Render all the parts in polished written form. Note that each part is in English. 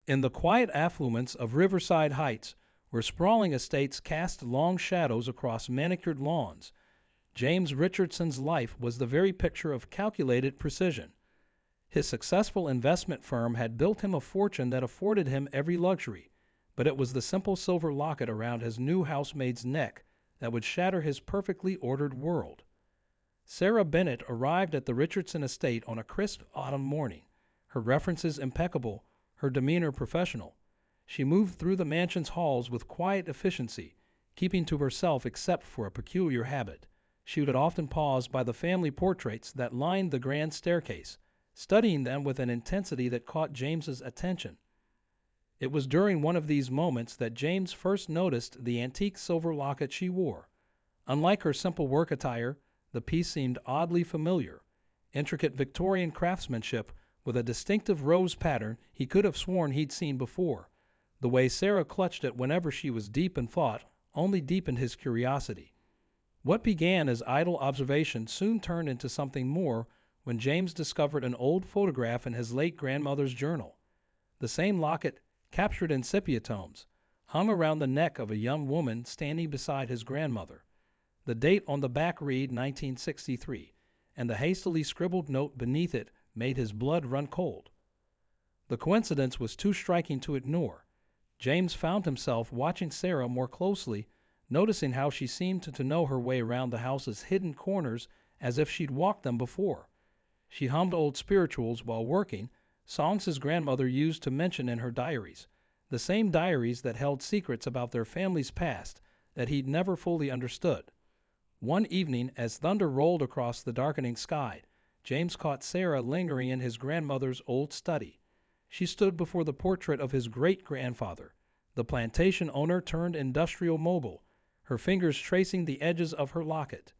In the quiet affluence of Riverside Heights, where sprawling estates cast long shadows across manicured lawns, James Richardson's life was the very picture of calculated precision. His successful investment firm had built him a fortune that afforded him every luxury, but it was the simple silver locket around his new housemaid's neck that would shatter his perfectly ordered world. Sarah Bennett arrived at the Richardson estate on a crisp autumn morning, her references impeccable, her demeanor professional. She moved through the mansion's halls with quiet efficiency, keeping to herself except for a peculiar habit. She would often pause by the family portraits that lined the grand staircase, studying them with an intensity that caught James's attention. It was during one of these moments that James first noticed the antique silver locket she wore. Unlike her simple work attire, the piece seemed oddly familiar. Intricate Victorian craftsmanship with a distinctive rose pattern he could have sworn he'd seen before. The way Sarah clutched it whenever she was deep in thought only deepened his curiosity. What began as idle observation soon turned into something more when James discovered an old photograph in his late grandmother's journal. The same locket, captured in sepia tones, hung around the neck of a young woman standing beside his grandmother. The date on the back read 1963, and the hastily scribbled note beneath it made his blood run cold. The coincidence was too striking to ignore. James found himself watching Sarah more closely, noticing how she seemed to know her way around the house's hidden corners as if she'd walked them before. She hummed old spirituals while working, songs his grandmother used to mention in her diaries, the same diaries that held secrets about their family's past that he'd never fully understood. One evening, as thunder rolled across the darkening sky, James caught Sarah lingering in his grandmother's old study. She stood before the portrait of his great-grandfather, the plantation owner turned industrial mogul, her fingers tracing the edges of her locket.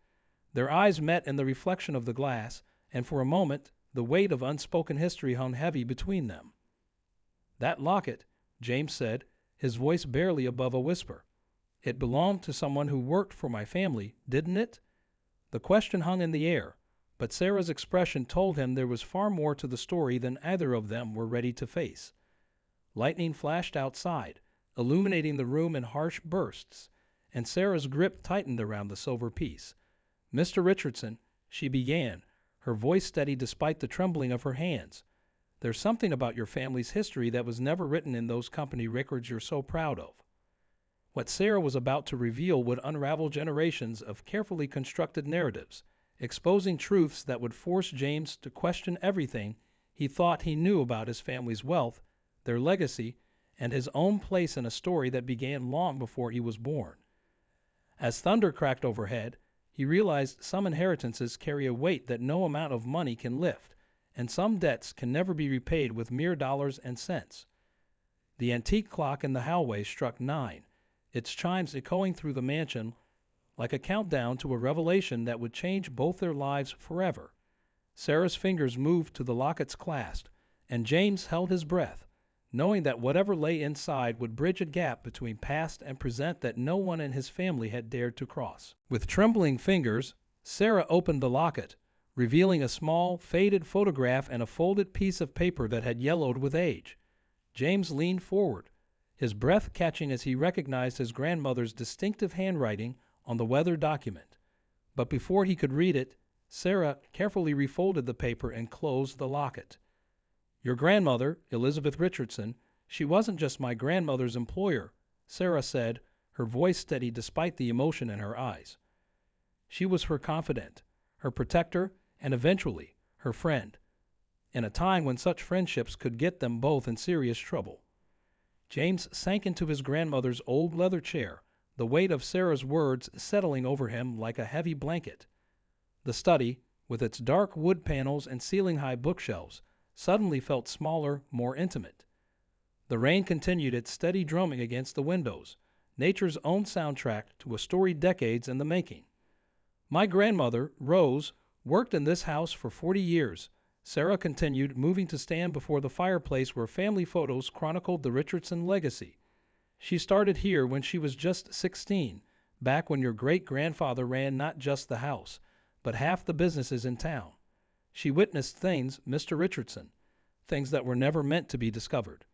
Their eyes met in the reflection of the glass, and for a moment the weight of unspoken history hung heavy between them. "That locket," James said, his voice barely above a whisper. "It belonged to someone who worked for my family, didn't it?" The question hung in the air, but Sarah's expression told him there was far more to the story than either of them were ready to face. Lightning flashed outside, illuminating the room in harsh bursts, and Sarah's grip tightened around the silver piece. "Mr. Richardson," she began, her voice steady despite the trembling of her hands, "there's something about your family's history that was never written in those company records you're so proud of." What Sarah was about to reveal would unravel generations of carefully constructed narratives, exposing truths that would force James to question everything he thought he knew about his family's wealth, their legacy, and his own place in a story that began long before he was born. As thunder cracked overhead, he realized some inheritances carry a weight that no amount of money can lift, and some debts can never be repaid with mere dollars and cents. The antique clock in the hallway struck 9, its chimes echoing through the mansion like a countdown to a revelation that would change both their lives forever. Sarah's fingers moved to the locket's clasp, and James held his breath, knowing that whatever lay inside would bridge a gap between past and present that no one in his family had dared to cross. With trembling fingers, Sarah opened the locket, revealing a small, faded photograph and a folded piece of paper that had yellowed with age. James leaned forward, his breath catching as he recognized his grandmother's distinctive handwriting on the weathered document. But before he could read it, Sarah carefully refolded the paper and closed the locket. "Your grandmother, Elizabeth Richardson, she wasn't just my grandmother's employer," Sarah said, her voice steady despite the emotion in her eyes. "She was her confidant, her protector, and eventually her friend, in a time when such friendships could get them both in serious trouble." James sank into his grandmother's old leather chair, the weight of Sarah's words settling over him like a heavy blanket. The study, with its dark wood panels and ceiling-high bookshelves, suddenly felt smaller, more intimate. The rain continued its steady drumming against the windows, nature's own soundtrack to a story decades in the making. "My grandmother, Rose, worked in this house for 40 years, Sarah continued, moving to stand before the fireplace where family photos chronicled the Richardson legacy. "She started here when she was just 16, back when your great-grandfather ran not just the house, but half the businesses in town. She witnessed things, Mr. Richardson, things that were never meant to be discovered."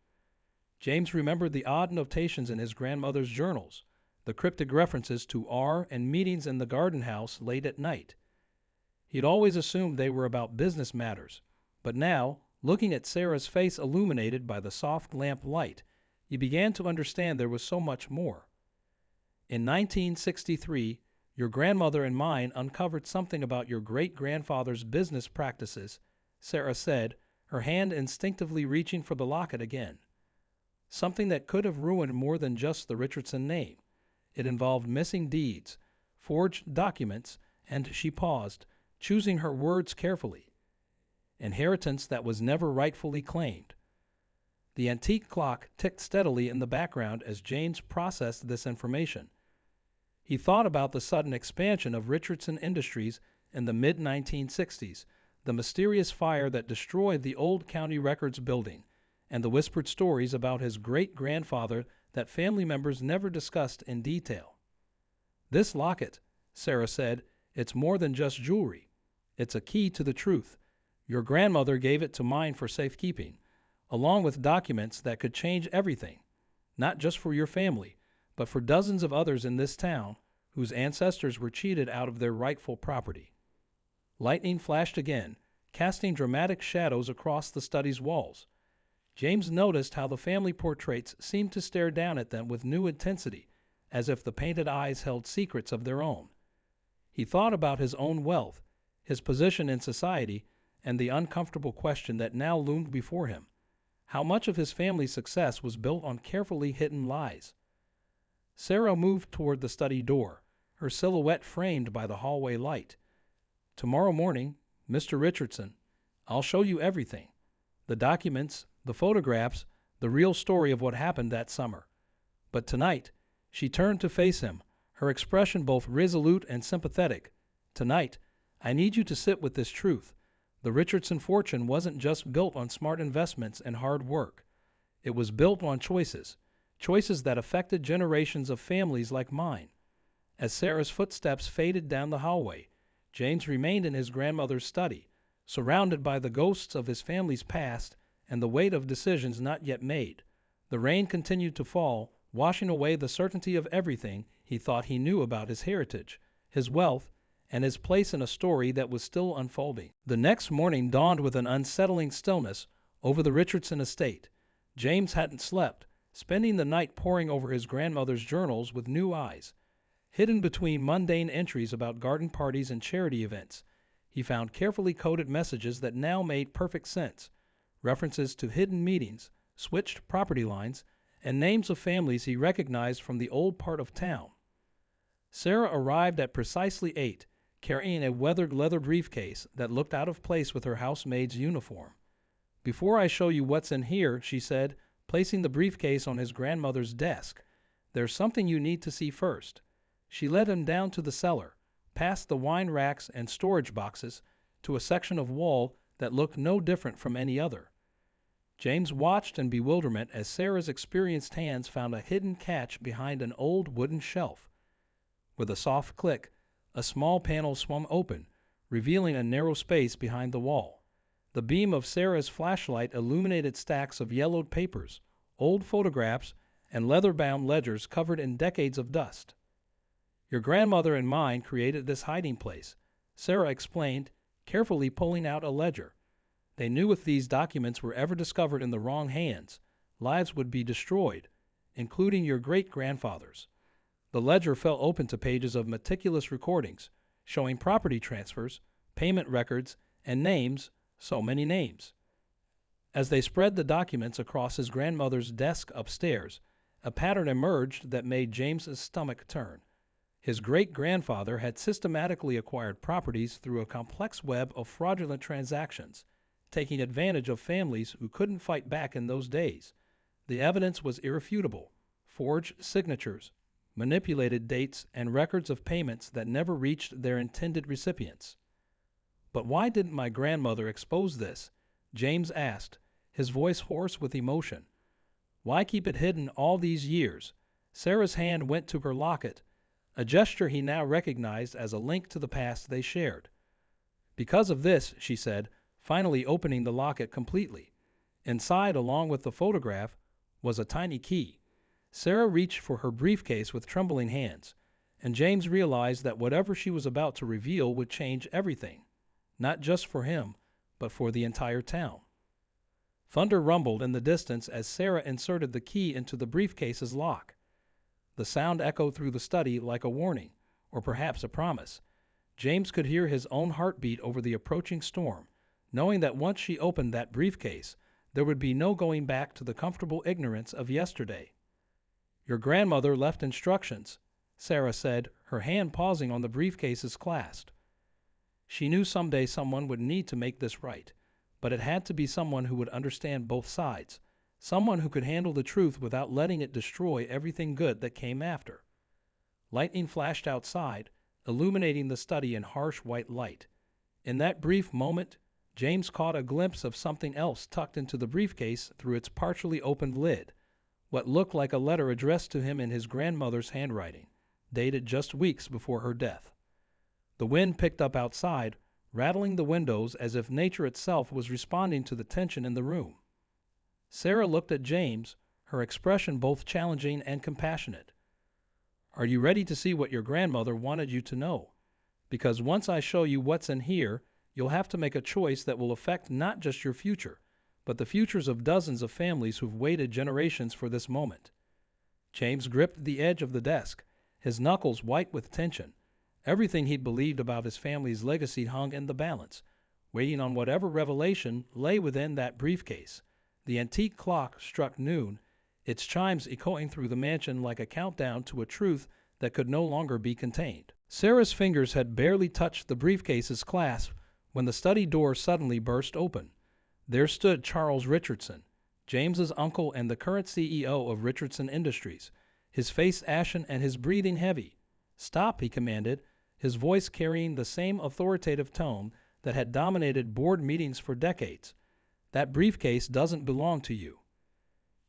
James remembered the odd notations in his grandmother's journals, the cryptic references to R and meetings in the garden house late at night. He'd always assumed they were about business matters, but now, looking at Sarah's face illuminated by the soft lamp light, he began to understand there was so much more. In 1963, your grandmother and mine uncovered something about your great-grandfather's business practices, Sarah said, her hand instinctively reaching for the locket again. Something that could have ruined more than just the Richardson name. It involved missing deeds, forged documents, and she paused, choosing her words carefully. Inheritance that was never rightfully claimed. The antique clock ticked steadily in the background as James processed this information. He thought about the sudden expansion of Richardson Industries in the mid-1960s, the mysterious fire that destroyed the old county records building, and the whispered stories about his great-grandfather that family members never discussed in detail. "This locket," Sarah said, "it's more than just jewelry. It's a key to the truth. Your grandmother gave it to mine for safekeeping, along with documents that could change everything, not just for your family, but for dozens of others in this town whose ancestors were cheated out of their rightful property." Lightning flashed again, casting dramatic shadows across the study's walls. James noticed how the family portraits seemed to stare down at them with new intensity, as if the painted eyes held secrets of their own. He thought about his own wealth, his position in society, and the uncomfortable question that now loomed before him. How much of his family's success was built on carefully hidden lies? Sarah moved toward the study door, her silhouette framed by the hallway light. "Tomorrow morning, Mr. Richardson, I'll show you everything. The documents, the photographs, the real story of what happened that summer. But tonight," she turned to face him, her expression both resolute and sympathetic, "tonight, I need you to sit with this truth. The Richardson fortune wasn't just built on smart investments and hard work. It was built on choices that affected generations of families like mine." As Sarah's footsteps faded down the hallway, James remained in his grandmother's study, surrounded by the ghosts of his family's past and the weight of decisions not yet made. The rain continued to fall, washing away the certainty of everything he thought he knew about his heritage, his wealth, and his place in a story that was still unfolding. The next morning dawned with an unsettling stillness over the Richardson estate. James hadn't slept, spending the night poring over his grandmother's journals with new eyes. Hidden between mundane entries about garden parties and charity events, he found carefully coded messages that now made perfect sense, references to hidden meetings, switched property lines, and names of families he recognized from the old part of town. Sarah arrived at precisely 8, carrying a weathered leather briefcase that looked out of place with her housemaid's uniform. "Before I show you what's in here," she said, placing the briefcase on his grandmother's desk, "there's something you need to see first." She led him down to the cellar, past the wine racks and storage boxes, to a section of wall that looked no different from any other. James watched in bewilderment as Sarah's experienced hands found a hidden catch behind an old wooden shelf. With a soft click, a small panel swung open, revealing a narrow space behind the wall. The beam of Sarah's flashlight illuminated stacks of yellowed papers, old photographs, and leather-bound ledgers covered in decades of dust. "Your grandmother and mine created this hiding place," Sarah explained, carefully pulling out a ledger. "They knew if these documents were ever discovered in the wrong hands, lives would be destroyed, including your great-grandfather's." The ledger fell open to pages of meticulous recordings, showing property transfers, payment records, and names, so many names. As they spread the documents across his grandmother's desk upstairs, a pattern emerged that made James's stomach turn. His great-grandfather had systematically acquired properties through a complex web of fraudulent transactions, taking advantage of families who couldn't fight back in those days. The evidence was irrefutable: forged signatures, manipulated dates, and records of payments that never reached their intended recipients. "But why didn't my grandmother expose this?" James asked, his voice hoarse with emotion. "Why keep it hidden all these years?" Sarah's hand went to her locket, a gesture he now recognized as a link to the past they shared. "Because of this," she said, finally opening the locket completely. Inside, along with the photograph, was a tiny key. Sarah reached for her briefcase with trembling hands, and James realized that whatever she was about to reveal would change everything, not just for him, but for the entire town. Thunder rumbled in the distance as Sarah inserted the key into the briefcase's lock. The sound echoed through the study like a warning, or perhaps a promise. James could hear his own heartbeat over the approaching storm, knowing that once she opened that briefcase, there would be no going back to the comfortable ignorance of yesterday. "Your grandmother left instructions," Sarah said, her hand pausing on the briefcase's clasp. She knew someday someone would need to make this right, but it had to be someone who would understand both sides, someone who could handle the truth without letting it destroy everything good that came after. Lightning flashed outside, illuminating the study in harsh white light. In that brief moment, James caught a glimpse of something else tucked into the briefcase through its partially opened lid, what looked like a letter addressed to him in his grandmother's handwriting, dated just weeks before her death. The wind picked up outside, rattling the windows as if nature itself was responding to the tension in the room. Sarah looked at James, her expression both challenging and compassionate. "Are you ready to see what your grandmother wanted you to know? Because once I show you what's in here, you'll have to make a choice that will affect not just your future, but the futures of dozens of families who've waited generations for this moment." James gripped the edge of the desk, his knuckles white with tension. Everything he'd believed about his family's legacy hung in the balance, waiting on whatever revelation lay within that briefcase. The antique clock struck noon, its chimes echoing through the mansion like a countdown to a truth that could no longer be contained. Sarah's fingers had barely touched the briefcase's clasp when the study door suddenly burst open. There stood Charles Richardson, James's uncle and the current CEO of Richardson Industries, his face ashen and his breathing heavy. "Stop," he commanded, his voice carrying the same authoritative tone that had dominated board meetings for decades. "That briefcase doesn't belong to you."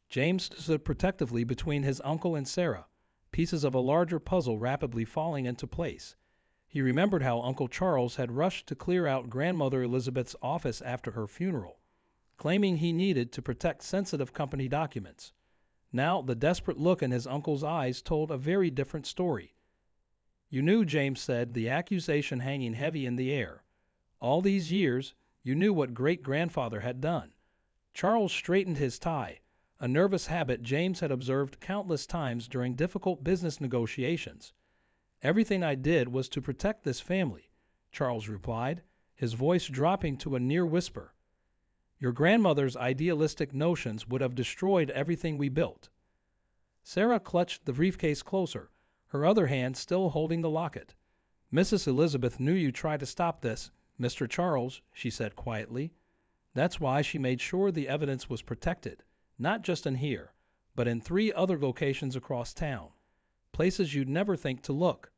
James stood protectively between his uncle and Sarah, pieces of a larger puzzle rapidly falling into place. He remembered how Uncle Charles had rushed to clear out Grandmother Elizabeth's office after her funeral, claiming he needed to protect sensitive company documents. Now the desperate look in his uncle's eyes told a very different story. "You knew," James said, the accusation hanging heavy in the air. "All these years, you knew what great-grandfather had done." Charles straightened his tie, a nervous habit James had observed countless times during difficult business negotiations. "Everything I did was to protect this family," Charles replied, his voice dropping to a near whisper. "Your grandmother's idealistic notions would have destroyed everything we built." Sarah clutched the briefcase closer, her other hand still holding the locket. "Mrs. Elizabeth knew you'd try to stop this, Mr. Charles," she said quietly. "That's why she made sure the evidence was protected, not just in here, but in 3 other locations across town, places you'd never think to look."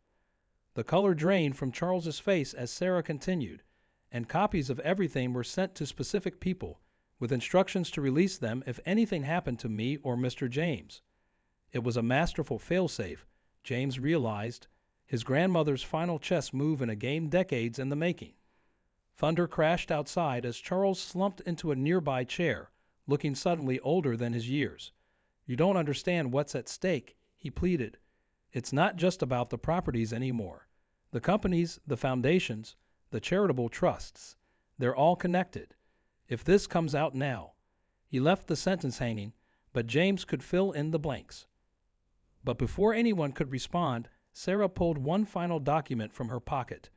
The color drained from Charles's face as Sarah continued, and copies of everything were sent to specific people, with instructions to release them if anything happened to me or Mr. James. It was a masterful failsafe, James realized, his grandmother's final chess move in a game decades in the making. Thunder crashed outside as Charles slumped into a nearby chair, looking suddenly older than his years. "You don't understand what's at stake," he pleaded. "It's not just about the properties anymore. The companies, the foundations, the charitable trusts, they're all connected. If this comes out now..." He left the sentence hanging, but James could fill in the blanks. But before anyone could respond, Sarah pulled one final document from her pocket.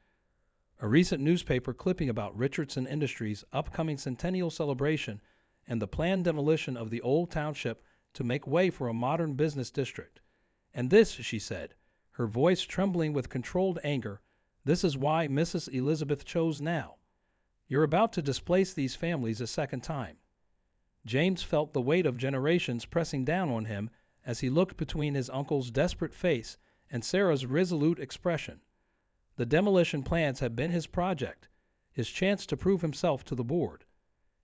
A recent newspaper clipping about Richardson Industries' upcoming centennial celebration and the planned demolition of the old township to make way for a modern business district. "And this," she said, her voice trembling with controlled anger, "this is why Mrs. Elizabeth chose now. You're about to displace these families a second time." James felt the weight of generations pressing down on him as he looked between his uncle's desperate face and Sarah's resolute expression. The demolition plans had been his project, his chance to prove himself to the board.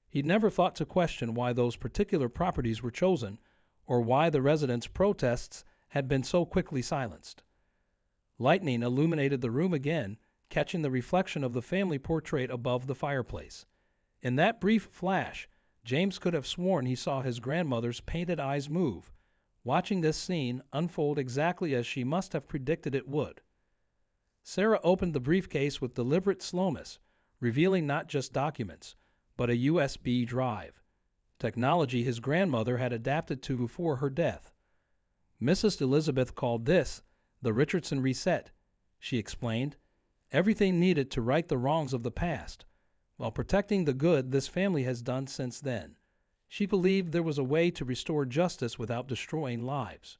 He'd never thought to question why those particular properties were chosen, or why the residents' protests had been so quickly silenced. Lightning illuminated the room again, catching the reflection of the family portrait above the fireplace. In that brief flash, James could have sworn he saw his grandmother's painted eyes move, watching this scene unfold exactly as she must have predicted it would. Sarah opened the briefcase with deliberate slowness, revealing not just documents, but a USB drive, technology his grandmother had adapted to before her death. Mrs. Elizabeth called this the Richardson Reset, she explained, everything needed to right the wrongs of the past, while protecting the good this family has done since then. She believed there was a way to restore justice without destroying lives.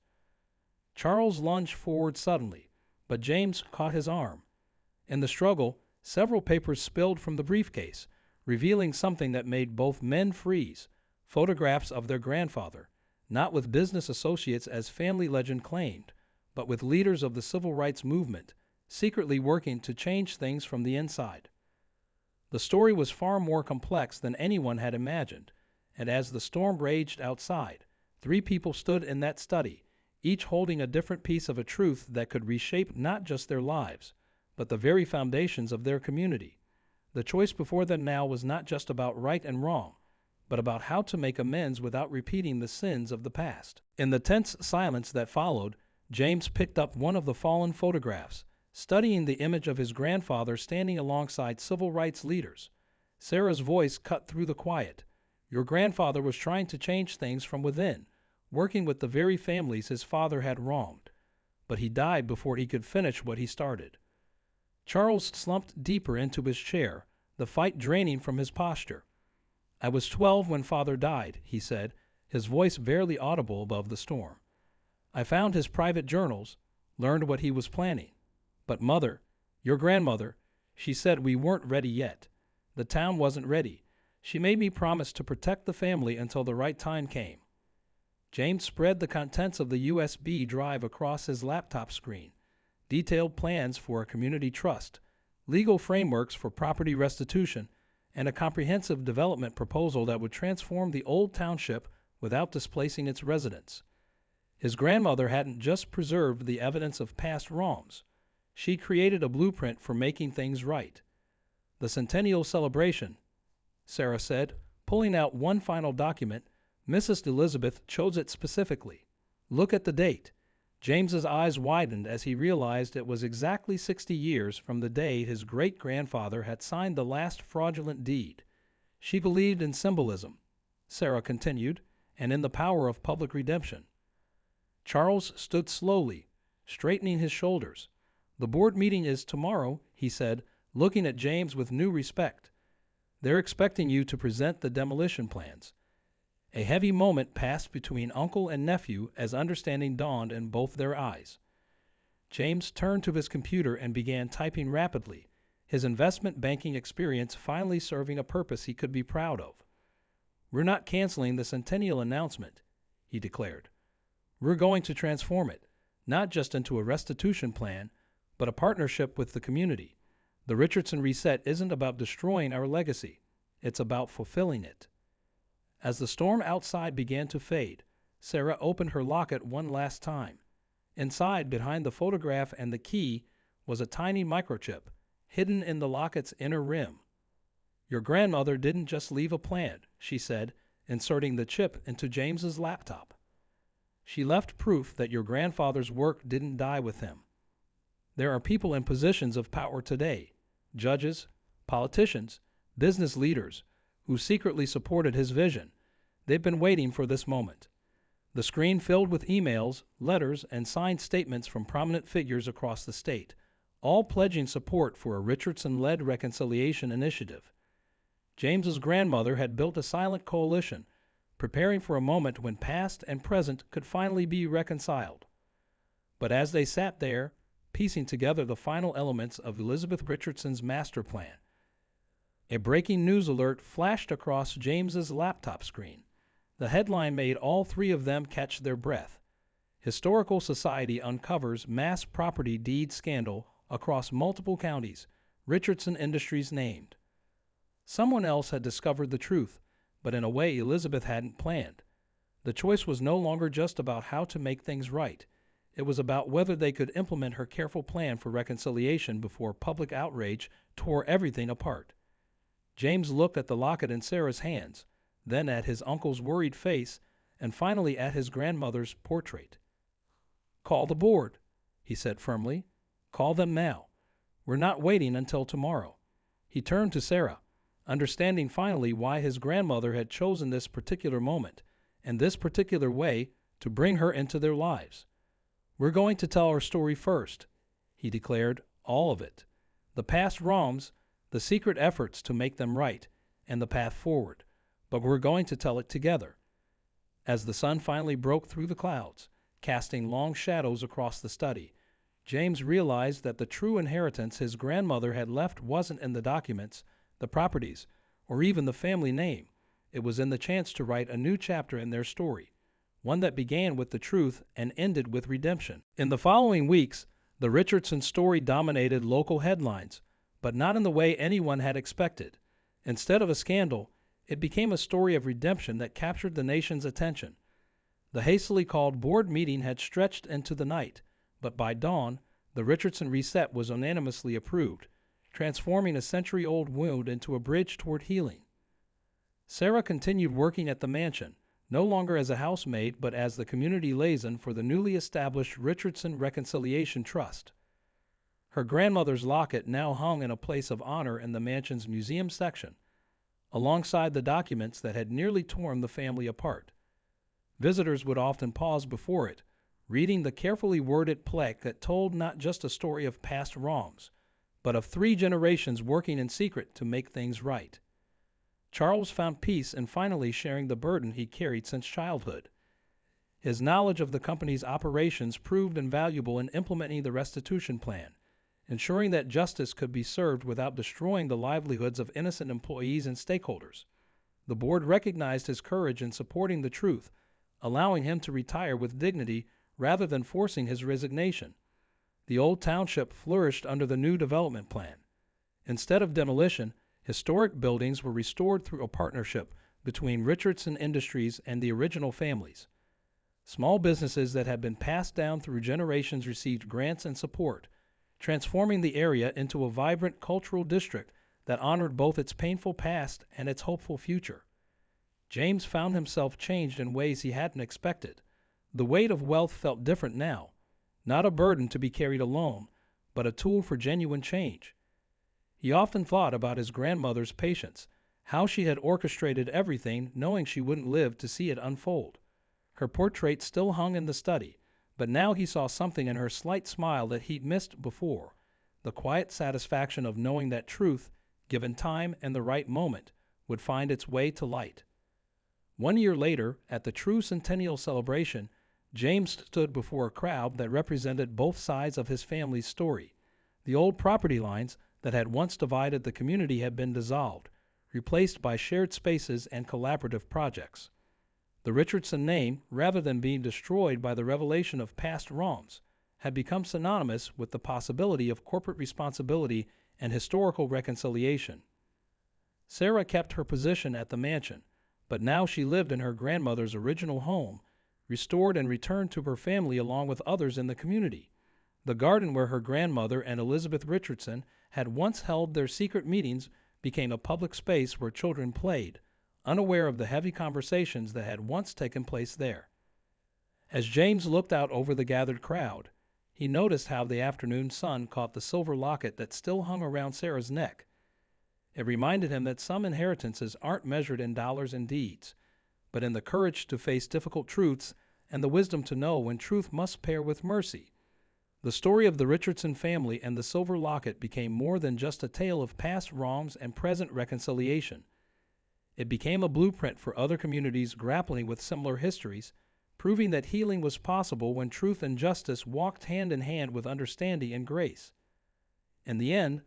Charles lunged forward suddenly, but James caught his arm. In the struggle, several papers spilled from the briefcase, revealing something that made both men freeze: photographs of their grandfather, not with business associates as family legend claimed, but with leaders of the civil rights movement, secretly working to change things from the inside. The story was far more complex than anyone had imagined, and as the storm raged outside, 3 people stood in that study, each holding a different piece of a truth that could reshape not just their lives, but the very foundations of their community. The choice before them now was not just about right and wrong, but about how to make amends without repeating the sins of the past. In the tense silence that followed, James picked up one of the fallen photographs, studying the image of his grandfather standing alongside civil rights leaders. Sarah's voice cut through the quiet. Your grandfather was trying to change things from within, working with the very families his father had wronged. But he died before he could finish what he started. Charles slumped deeper into his chair, the fight draining from his posture. I was 12 when Father died, he said, his voice barely audible above the storm. I found his private journals, learned what he was planning. But Mother, your grandmother, she said we weren't ready yet. The town wasn't ready. She made me promise to protect the family until the right time came. James spread the contents of the USB drive across his laptop screen. Detailed plans for a community trust, legal frameworks for property restitution, and a comprehensive development proposal that would transform the old township without displacing its residents. His grandmother hadn't just preserved the evidence of past wrongs. She created a blueprint for making things right. The centennial celebration, Sarah said, pulling out one final document. Mrs. Elizabeth chose it specifically. Look at the date. James's eyes widened as he realized it was exactly 60 years from the day his great-grandfather had signed the last fraudulent deed. She believed in symbolism, Sarah continued, and in the power of public redemption. Charles stood slowly, straightening his shoulders. The board meeting is tomorrow, he said, looking at James with new respect. They're expecting you to present the demolition plans. A heavy moment passed between uncle and nephew as understanding dawned in both their eyes. James turned to his computer and began typing rapidly, his investment banking experience finally serving a purpose he could be proud of. We're not canceling the centennial announcement, he declared. We're going to transform it, not just into a restitution plan, but a partnership with the community. The Richardson Reset isn't about destroying our legacy. It's about fulfilling it. As the storm outside began to fade, Sarah opened her locket one last time. Inside, behind the photograph and the key, was a tiny microchip, hidden in the locket's inner rim. Your grandmother didn't just leave a plan, she said, inserting the chip into James's laptop. She left proof that your grandfather's work didn't die with him. There are people in positions of power today, judges, politicians, business leaders, who secretly supported his vision. They've been waiting for this moment. The screen filled with emails, letters, and signed statements from prominent figures across the state, all pledging support for a Richardson-led reconciliation initiative. James's grandmother had built a silent coalition, preparing for a moment when past and present could finally be reconciled. But as they sat there, piecing together the final elements of Elizabeth Richardson's master plan, a breaking news alert flashed across James's laptop screen. The headline made all 3 of them catch their breath. Historical Society uncovers mass property deed scandal across multiple counties, Richardson Industries named. Someone else had discovered the truth, but in a way Elizabeth hadn't planned. The choice was no longer just about how to make things right. It was about whether they could implement her careful plan for reconciliation before public outrage tore everything apart. James looked at the locket in Sarah's hands, then at his uncle's worried face, and finally at his grandmother's portrait. "Call the board," he said firmly. "Call them now. We're not waiting until tomorrow." He turned to Sarah, understanding finally why his grandmother had chosen this particular moment and this particular way to bring her into their lives. "We're going to tell our story first," he declared, "all of it. The past wrongs, the secret efforts to make them right, and the path forward. But we're going to tell it together." As the sun finally broke through the clouds, casting long shadows across the study, James realized that the true inheritance his grandmother had left wasn't in the documents, the properties, or even the family name. It was in the chance to write a new chapter in their story, one that began with the truth and ended with redemption. In the following weeks, the Richardson story dominated local headlines, but not in the way anyone had expected. Instead of a scandal, it became a story of redemption that captured the nation's attention. The hastily called board meeting had stretched into the night, but by dawn, the Richardson reset was unanimously approved, transforming a century-old wound into a bridge toward healing. Sarah continued working at the mansion, no longer as a housemaid but as the community liaison for the newly established Richardson Reconciliation Trust. Her grandmother's locket now hung in a place of honor in the mansion's museum section, alongside the documents that had nearly torn the family apart. Visitors would often pause before it, reading the carefully worded plaque that told not just a story of past wrongs, but of 3 generations working in secret to make things right. Charles found peace in finally sharing the burden he carried since childhood. His knowledge of the company's operations proved invaluable in implementing the restitution plan, ensuring that justice could be served without destroying the livelihoods of innocent employees and stakeholders. The board recognized his courage in supporting the truth, allowing him to retire with dignity rather than forcing his resignation. The old township flourished under the new development plan. Instead of demolition, historic buildings were restored through a partnership between Richardson Industries and the original families. Small businesses that had been passed down through generations received grants and support, transforming the area into a vibrant cultural district that honored both its painful past and its hopeful future. James found himself changed in ways he hadn't expected. The weight of wealth felt different now, not a burden to be carried alone, but a tool for genuine change. He often thought about his grandmother's patience, how she had orchestrated everything knowing she wouldn't live to see it unfold. Her portrait still hung in the study, but now he saw something in her slight smile that he'd missed before, the quiet satisfaction of knowing that truth, given time and the right moment, would find its way to light. 1 year later, at the true centennial celebration, James stood before a crowd that represented both sides of his family's story. The old property lines that had once divided the community had been dissolved, replaced by shared spaces and collaborative projects. The Richardson name, rather than being destroyed by the revelation of past wrongs, had become synonymous with the possibility of corporate responsibility and historical reconciliation. Sarah kept her position at the mansion, but now she lived in her grandmother's original home, restored and returned to her family along with others in the community. The garden where her grandmother and Elizabeth Richardson had once held their secret meetings became a public space where children played, unaware of the heavy conversations that had once taken place there. As James looked out over the gathered crowd, he noticed how the afternoon sun caught the silver locket that still hung around Sarah's neck. It reminded him that some inheritances aren't measured in dollars and deeds, but in the courage to face difficult truths and the wisdom to know when truth must pair with mercy. The story of the Richardson family and the silver locket became more than just a tale of past wrongs and present reconciliation. It became a blueprint for other communities grappling with similar histories, proving that healing was possible when truth and justice walked hand in hand with understanding and grace. In the end,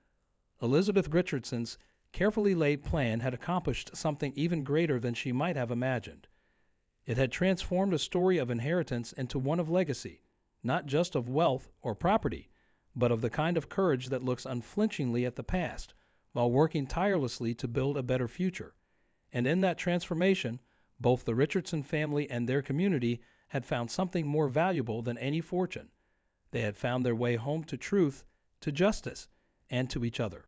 Elizabeth Richardson's carefully laid plan had accomplished something even greater than she might have imagined. It had transformed a story of inheritance into one of legacy, not just of wealth or property, but of the kind of courage that looks unflinchingly at the past while working tirelessly to build a better future. And in that transformation, both the Richardson family and their community had found something more valuable than any fortune. They had found their way home to truth, to justice, and to each other.